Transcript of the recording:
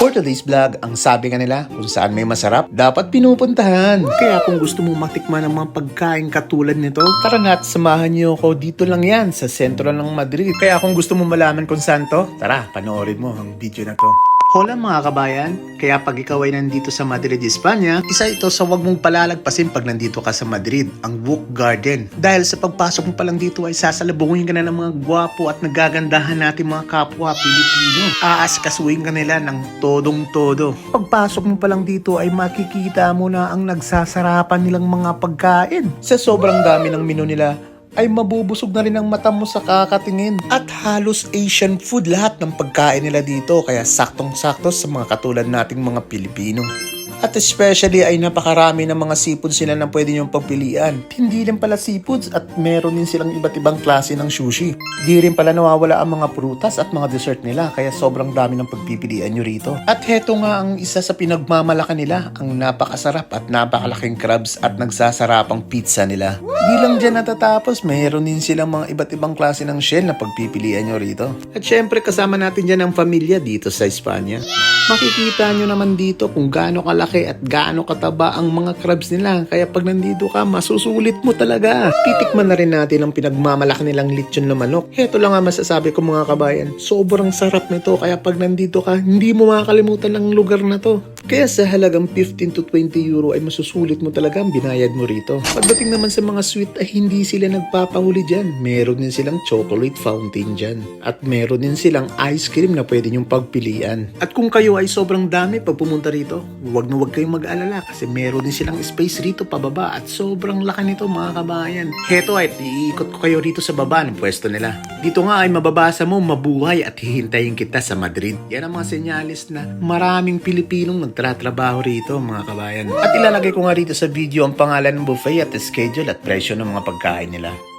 For today's vlog, ang sabi nga nila, kung saan may masarap, dapat pinupuntahan. Kaya kung gusto mo matikman ng mga pagkain katulad nito, tara na at samahan niyo ako. Dito lang yan, sa sentro ng Madrid. Kaya kung gusto mo malaman kung saan to, tara, panoorin mo ang video na to. Hola mga kabayan, kaya pag ikaw ay nandito sa Madrid, Espanya, isa ito sa wag mong palalagpasin pag nandito ka sa Madrid, ang Book Garden. Dahil sa pagpasok mo pa lang dito ay sasalubungin ka na ng mga gwapo at nagagandahan natin mga kapwa Pilipino. Aaskasuhin ka nila ng todong-todo. Pagpasok mo pa lang dito ay makikita mo na ang nagsasarapan nilang mga pagkain. Sa sobrang dami ng menu nila, ay mabubusog na rin ang mata mo sa kakatingin. At halos Asian food lahat ng pagkain nila dito, kaya saktong-sakto sa mga katulad nating mga Pilipino. At especially ay napakarami ng mga seafoods sila na pwede niyong pagpilian. Hindi rin pala seafoods at meron din silang iba't ibang klase ng sushi. Di rin pala nawawala ang mga prutas at mga dessert nila, kaya sobrang dami ng pagpipilian nyo rito. At heto nga ang isa sa pinagmamalaki nila, ang napakasarap at napakalaking crabs at nagsasarapang pizza nila. Di lang dyan natatapos, mayroon din silang mga iba't ibang klase ng shell na pagpipilian nyo rito. At syempre kasama natin dyan ang pamilya dito sa Espanya. Makikita nyo naman dito kung gaano kalaki at gaano kataba ang mga crabs nila. Kaya pag nandito ka, masusulit mo talaga. Titikman na rin natin ang pinagmamalaki nilang lechon na manok. Heto lang nga masasabi ko mga kabayan. Sobrang sarap nito. Kaya pag nandito ka, hindi mo makakalimutan ang lugar na to. Kaya sa halagang 15 to 20 euro ay masusulit mo talaga ang binayad mo rito. Pagdating naman sa mga sweet ay hindi sila nagpapahuli dyan. Meron din silang chocolate fountain dyan. At meron din silang ice cream na pwede nyong pagpilian. At kung kayo ay sobrang dami pag pumunta rito, huwag na huwag kayong mag-alala kasi meron din silang space rito pababa at sobrang laki nito mga kabayan. Heto ay iikot ko kayo rito sa baba ng pwesto nila. Dito nga ay mababasa mo mabuhay at hihintayin kita sa Madrid. Yan ang mga senyalis na maraming Pilipinong nagtatrabaho rito mga kabayan. At ilalagay ko nga rito sa video ang pangalan ng buffet at schedule at presyo ng mga pagkain nila.